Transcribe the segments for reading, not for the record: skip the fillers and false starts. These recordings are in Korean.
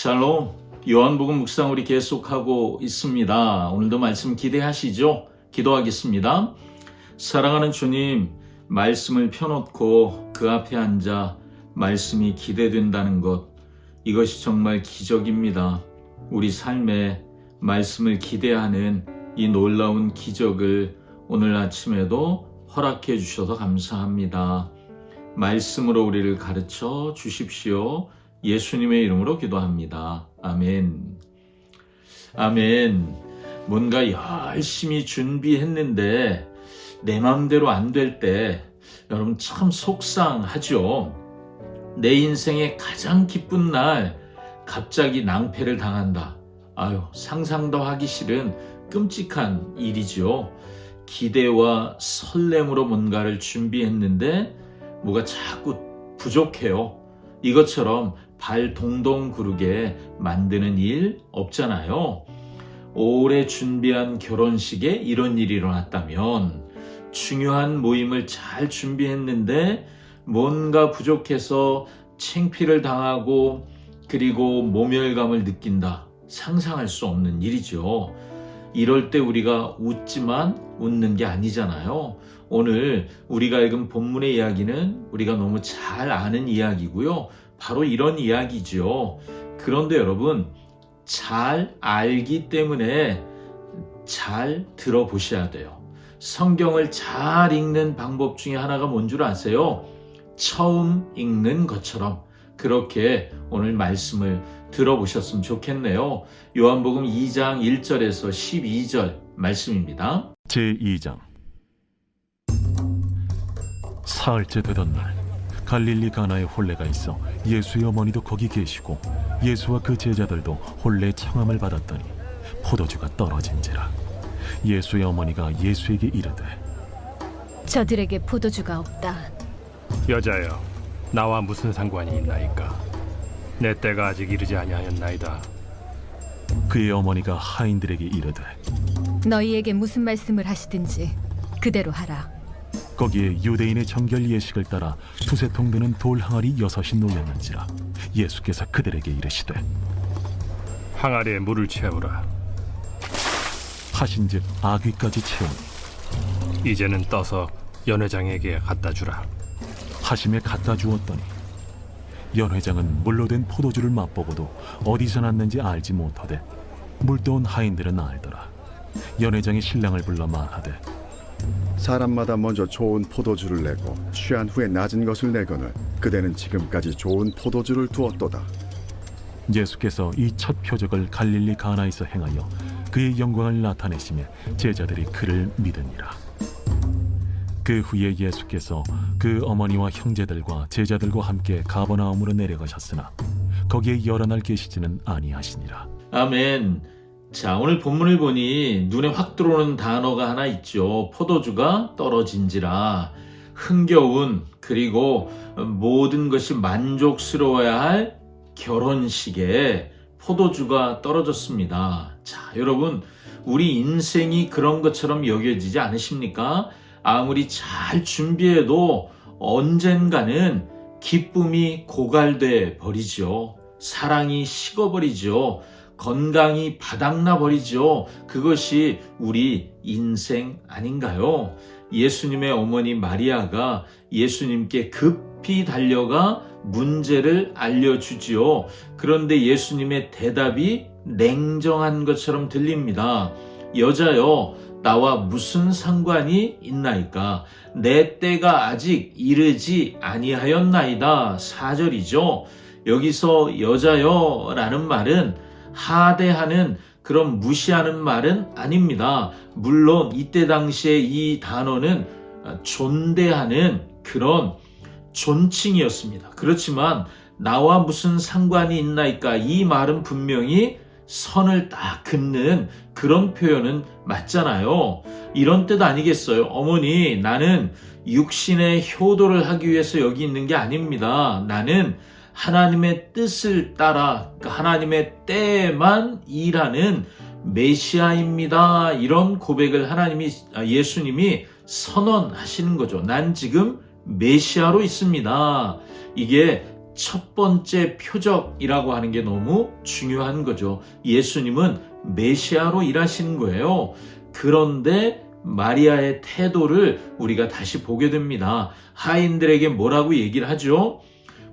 샬롬, 요한복음 묵상 우리 계속하고 있습니다. 오늘도 말씀 기대하시죠? 기도하겠습니다. 사랑하는 주님, 말씀을 펴놓고 그 앞에 앉아 말씀이 기대된다는 것, 이것이 정말 기적입니다. 우리 삶에 말씀을 기대하는 이 놀라운 기적을 오늘 아침에도 허락해 주셔서 감사합니다. 말씀으로 우리를 가르쳐 주십시오. 예수님의 이름으로 기도합니다. 아멘. 아멘. 뭔가 열심히 준비했는데 내 마음대로 안 될 때 여러분 참 속상하죠. 내 인생의 가장 기쁜 날 갑자기 낭패를 당한다. 상상도 하기 싫은 끔찍한 일이죠. 기대와 설렘으로 뭔가를 준비했는데 뭐가 자꾸 부족해요. 이것처럼 발 동동 구르게 만드는 일 없잖아요. 오래 준비한 결혼식에 이런 일이 일어났다면, 중요한 모임을 잘 준비했는데 뭔가 부족해서 창피를 당하고 그리고 모멸감을 느낀다. 상상할 수 없는 일이죠. 이럴 때 우리가 웃지만 웃는 게 아니잖아요. 오늘 우리가 읽은 본문의 이야기는 우리가 너무 잘 아는 이야기고요. 바로 이런 이야기죠. 그런데 여러분, 잘 알기 때문에 잘 들어보셔야 돼요. 성경을 잘 읽는 방법 중에 하나가 뭔 줄 아세요? 처음 읽는 것처럼 그렇게 오늘 말씀을 들어보셨으면 좋겠네요. 요한복음 2장 1절에서 12절 말씀입니다. 제2장. 사흘째 되던 날, 갈릴리 가나에 혼례가 있어 예수의 어머니도 거기 계시고 예수와 그 제자들도 혼례 청함을 받았더니 포도주가 떨어진지라. 예수의 어머니가 예수에게 이르되, 저들에게 포도주가 없다. 여자여, 나와 무슨 상관이 있나이까? 내 때가 아직 이르지 아니하였나이다. 그의 어머니가 하인들에게 이르되, 너희에게 무슨 말씀을 하시든지 그대로 하라. 거기에 유대인의 정결 예식을 따라 두세 통 되는 돌 항아리 6이 놓였는지라. 예수께서 그들에게 이르시되, 항아리에 물을 채우라. 하신즉 아귀까지 채우니 이제는 떠서 연회장에게 갖다 주라. 하심에 갖다 주었더니 연회장은 물로 된 포도주를 맛보고도 어디서 났는지 알지 못하되 물떠온 하인들은 알더라. 연회장이 신랑을 불러 말하되, 사람마다 먼저 좋은 포도주를 내고 취한 후에 낮은 것을 내거늘 그대는 지금까지 좋은 포도주를 두었도다. 예수께서 이 첫 표적을 갈릴리 가나에서 행하여 그의 영광을 나타내시며 제자들이 그를 믿으니라. 그 후에 예수께서 그 어머니와 형제들과 제자들과 함께 가버나움으로 내려가셨으나 거기에 여러 날 계시지는 아니하시니라. 아멘. 자, 오늘 본문을 보니 눈에 확 들어오는 단어가 하나 있죠. 포도주가 떨어진지라. 흥겨운, 그리고 모든 것이 만족스러워야 할 결혼식에 포도주가 떨어졌습니다. 자, 여러분, 우리 인생이 그런 것처럼 여겨지지 않으십니까? 아무리 잘 준비해도 언젠가는 기쁨이 고갈돼 버리죠. 사랑이 식어버리죠. 건강이 바닥나 버리죠. 그것이 우리 인생 아닌가요? 예수님의 어머니 마리아가 예수님께 급히 달려가 문제를 알려주지요. 그런데 예수님의 대답이 냉정한 것처럼 들립니다. 여자여, 나와 무슨 상관이 있나이까? 내 때가 아직 이르지 아니하였나이다. 4절이죠. 여기서 여자여 라는 말은 하대하는, 그런 무시하는 말은 아닙니다. 물론 이때 당시에 이 단어는 존대하는 그런 존칭이었습니다. 그렇지만 나와 무슨 상관이 있나이까? 이 말은 분명히 선을 딱 긋는 그런 표현은 맞잖아요. 이런 뜻 아니겠어요? 어머니, 나는 육신의 효도를 하기 위해서 여기 있는 게 아닙니다. 나는 하나님의 뜻을 따라 하나님의 때에만 일하는 메시아입니다. 이런 고백을 예수님이 선언하시는 거죠. 난 지금 메시아로 있습니다. 이게 첫 번째 표적이라고 하는 게 너무 중요한 거죠. 예수님은 메시아로 일하시는 거예요. 그런데 마리아의 태도를 우리가 다시 보게 됩니다. 하인들에게 뭐라고 얘기를 하죠?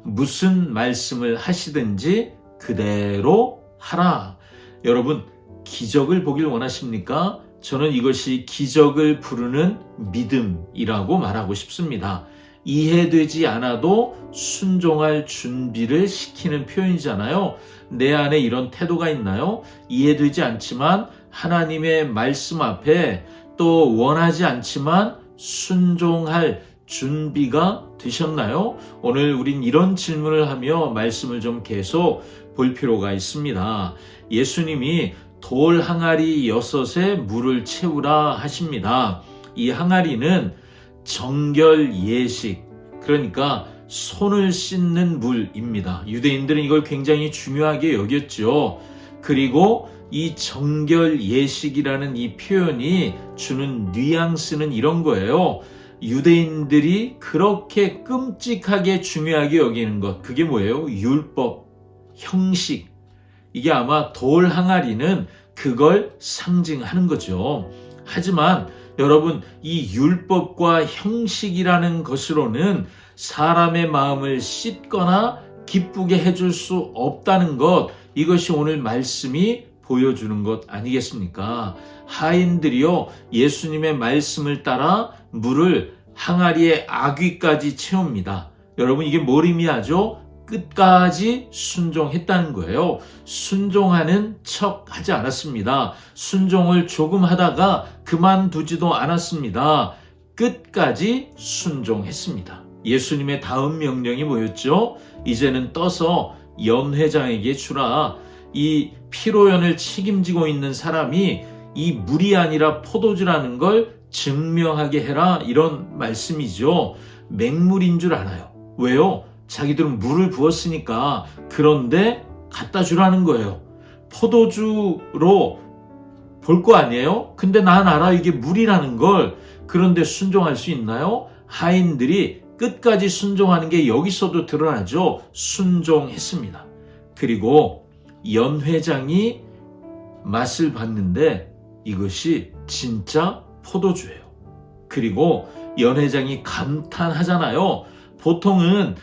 무슨 말씀을 하시든지 그대로 하라. 여러분, 기적을 보길 원하십니까? 저는 이것이 기적을 부르는 믿음이라고 말하고 싶습니다. 이해되지 않아도 순종할 준비를 시키는 표현이잖아요. 내 안에 이런 태도가 있나요? 이해되지 않지만 하나님의 말씀 앞에 또 원하지 않지만 순종할 준비가 되셨나요? 오늘 우린 이런 질문을 하며 말씀을 좀 계속 볼 필요가 있습니다. 예수님이 돌 항아리 6에 물을 채우라 하십니다. 이 항아리는 정결 예식, 그러니까 손을 씻는 물입니다. 유대인들은 이걸 굉장히 중요하게 여겼죠. 그리고 이 정결 예식이라는 이 표현이 주는 뉘앙스는 이런 거예요. 유대인들이 그렇게 끔찍하게 중요하게 여기는 것, 그게 뭐예요? 율법, 형식. 이게 아마 돌 항아리는 그걸 상징하는 거죠. 하지만 여러분, 이 율법과 형식이라는 것으로는 사람의 마음을 씻거나 기쁘게 해줄 수 없다는 것, 이것이 오늘 말씀이 보여주는 것 아니겠습니까? 하인들이요, 예수님의 말씀을 따라 물을 항아리에 아귀까지 채웁니다. 여러분, 이게 뭘 의미하죠? 끝까지 순종했다는 거예요. 순종하는 척 하지 않았습니다. 순종을 조금 하다가 그만두지도 않았습니다. 끝까지 순종했습니다. 예수님의 다음 명령이 뭐였죠? 이제는 떠서 연회장에게 주라. 이 피로연을 책임지고 있는 사람이 이 물이 아니라 포도주라는 걸 증명하게 해라, 이런 말씀이죠. 맹물인 줄 알아요. 왜요? 자기들은 물을 부었으니까. 그런데 갖다 주라는 거예요. 포도주로 볼 거 아니에요? 근데 난 알아, 이게 물이라는 걸. 그런데 순종할 수 있나요? 하인들이 끝까지 순종하는 게 여기서도 드러나죠. 순종했습니다. 그리고 연회장이 맛을 봤는데 이것이 진짜 포도주예요. 그리고 연회장이 감탄하잖아요. 보통은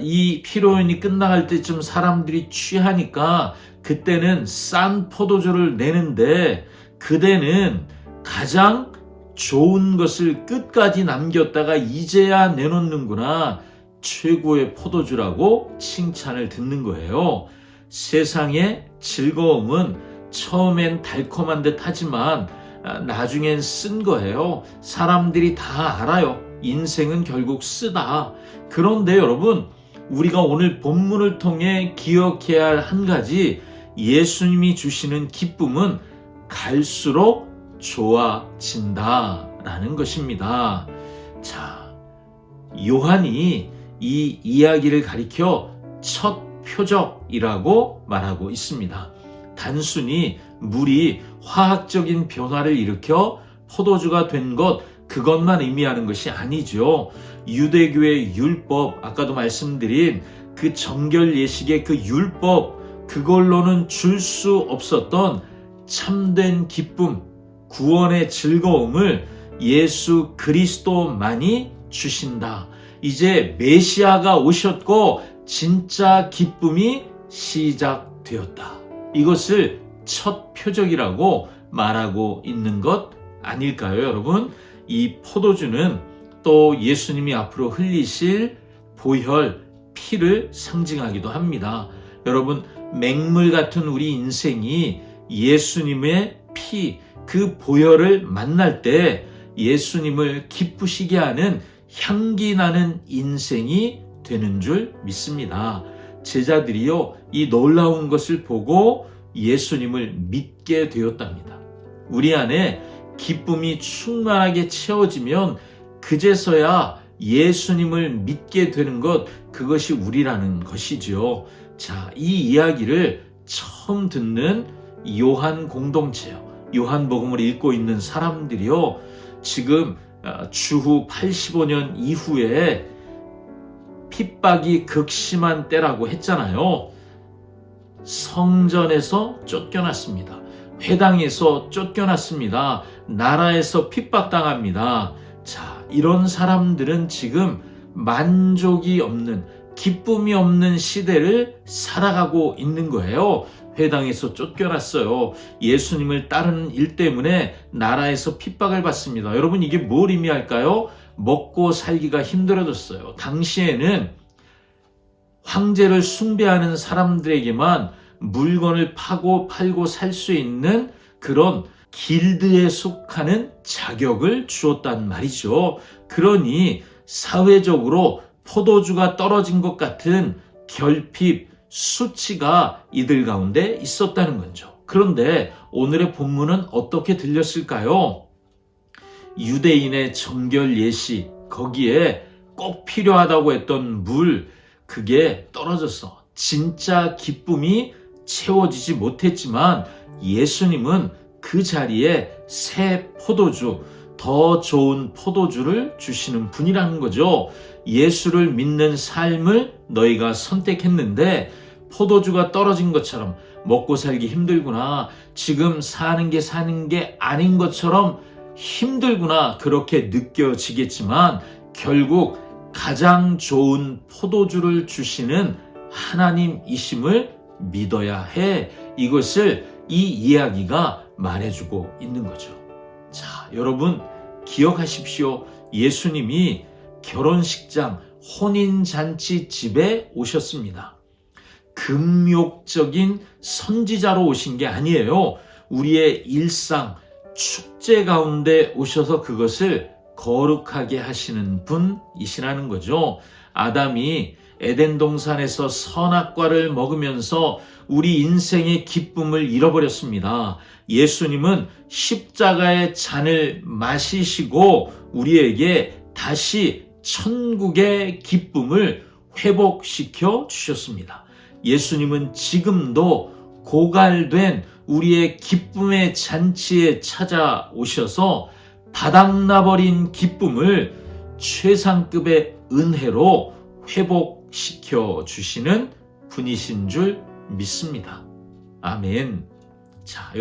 이 피로연이 끝나갈 때쯤 사람들이 취하니까 그때는 싼 포도주를 내는데 그대는 가장 좋은 것을 끝까지 남겼다가 이제야 내놓는구나. 최고의 포도주라고 칭찬을 듣는 거예요. 세상의 즐거움은 처음엔 달콤한 듯 하지만 나중엔 쓴 거예요. 사람들이 다 알아요. 인생은 결국 쓰다. 그런데 여러분, 우리가 오늘 본문을 통해 기억해야 할 한 가지, 예수님이 주시는 기쁨은 갈수록 좋아진다라는 것입니다. 자, 요한이 이 이야기를 가리켜 첫 표적이라고 말하고 있습니다. 단순히 물이 화학적인 변화를 일으켜 포도주가 된 것, 그것만 의미하는 것이 아니죠. 유대교의 율법, 아까도 말씀드린 그 정결 예식의 그 율법, 그걸로는 줄 수 없었던 참된 기쁨, 구원의 즐거움을 예수 그리스도만이 주신다. 이제 메시아가 오셨고 진짜 기쁨이 시작되었다. 이것을 첫 표적이라고 말하고 있는 것 아닐까요, 여러분? 이 포도주는 또 예수님이 앞으로 흘리실 보혈, 피를 상징하기도 합니다. 여러분, 맹물 같은 우리 인생이 예수님의 피, 그 보혈을 만날 때 예수님을 기쁘시게 하는 향기 나는 인생이 되는 줄 믿습니다. 제자들이요, 이 놀라운 것을 보고 예수님을 믿게 되었답니다. 우리 안에 기쁨이 충만하게 채워지면 그제서야 예수님을 믿게 되는 것, 그것이 우리라는 것이죠. 자, 이 이야기를 처음 듣는 요한 공동체요, 요한복음을 읽고 있는 사람들이요, 지금 주후 85년 이후에 핍박이 극심한 때라고 했잖아요. 성전에서 쫓겨났습니다. 회당에서 쫓겨났습니다. 나라에서 핍박당합니다. 자, 이런 사람들은 지금 만족이 없는, 기쁨이 없는 시대를 살아가고 있는 거예요. 회당에서 쫓겨났어요. 예수님을 따르는 일 때문에 나라에서 핍박을 받습니다. 여러분, 이게 뭘 의미할까요? 먹고 살기가 힘들어졌어요. 당시에는 황제를 숭배하는 사람들에게만 물건을 팔고 살 수 있는 그런 길드에 속하는 자격을 주었단 말이죠. 그러니 사회적으로 포도주가 떨어진 것 같은 결핍, 수치가 이들 가운데 있었다는 거죠. 그런데 오늘의 본문은 어떻게 들렸을까요? 유대인의 정결 예시, 거기에 꼭 필요하다고 했던 물, 그게 떨어졌어. 진짜 기쁨이 채워지지 못했지만 예수님은 그 자리에 새 포도주, 더 좋은 포도주를 주시는 분이라는 거죠. 예수를 믿는 삶을 너희가 선택했는데 포도주가 떨어진 것처럼 먹고 살기 힘들구나, 지금 사는 게 아닌 것처럼 힘들구나, 그렇게 느껴지겠지만 결국 가장 좋은 포도주를 주시는 하나님이심을 믿어야 해. 이것을 이 이야기가 말해주고 있는 거죠. 자, 여러분 기억하십시오. 예수님이 결혼식장, 혼인잔치 집에 오셨습니다. 금욕적인 선지자로 오신 게 아니에요. 우리의 일상, 축제 가운데 오셔서 그것을 거룩하게 하시는 분이시라는 거죠. 아담이 에덴 동산에서 선악과를 먹으면서 우리 인생의 기쁨을 잃어버렸습니다. 예수님은 십자가의 잔을 마시시고 우리에게 다시 천국의 기쁨을 회복시켜 주셨습니다. 예수님은 지금도 고갈된 우리의 기쁨의 잔치에 찾아오셔서 바닥나버린 기쁨을 최상급의 은혜로 회복시켜 주시는 분이신 줄 믿습니다. 아멘. 자,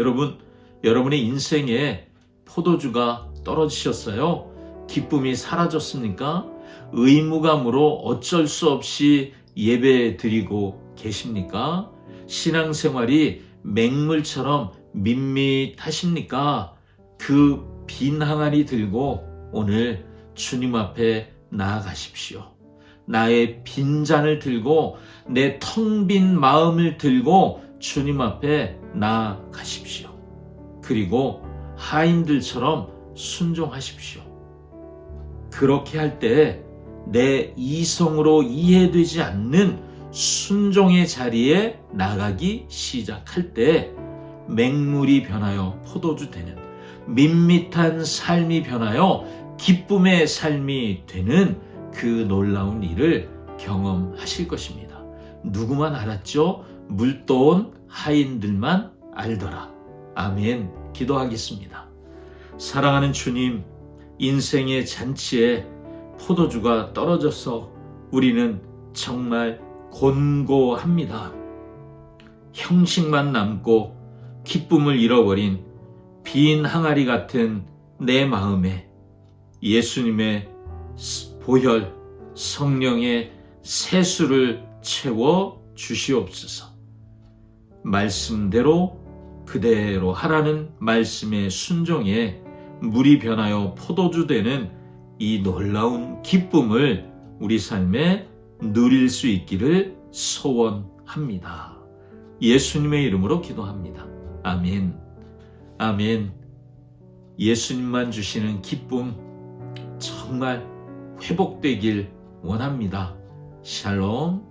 여러분의 인생에 포도주가 떨어지셨어요? 기쁨이 사라졌습니까? 의무감으로 어쩔 수 없이 예배 드리고 계십니까? 신앙생활이 맹물처럼 밋밋하십니까? 그 빈 항아리 들고 오늘 주님 앞에 나아가십시오. 나의 빈 잔을 들고 내 텅 빈 마음을 들고 주님 앞에 나아가십시오. 그리고 하인들처럼 순종하십시오. 그렇게 할 때 내 이성으로 이해되지 않는 순종의 자리에 나가기 시작할 때 맹물이 변하여 포도주 되는, 밋밋한 삶이 변하여 기쁨의 삶이 되는 그 놀라운 일을 경험하실 것입니다. 누구만 알았죠? 물도온 하인들만 알더라. 아멘. 기도하겠습니다. 사랑하는 주님, 인생의 잔치에 포도주가 떨어져서 우리는 정말 곤고합니다. 형식만 남고 기쁨을 잃어버린 빈 항아리 같은 내 마음에 예수님의 보혈, 성령의 세수를 채워 주시옵소서. 말씀대로 그대로 하라는 말씀에 순종해 물이 변하여 포도주 되는 이 놀라운 기쁨을 우리 삶에 누릴 수 있기를 소원합니다. 예수님의 이름으로 기도합니다. 아멘. 아멘. 예수님만 주시는 기쁨 정말 회복되길 원합니다. 샬롬.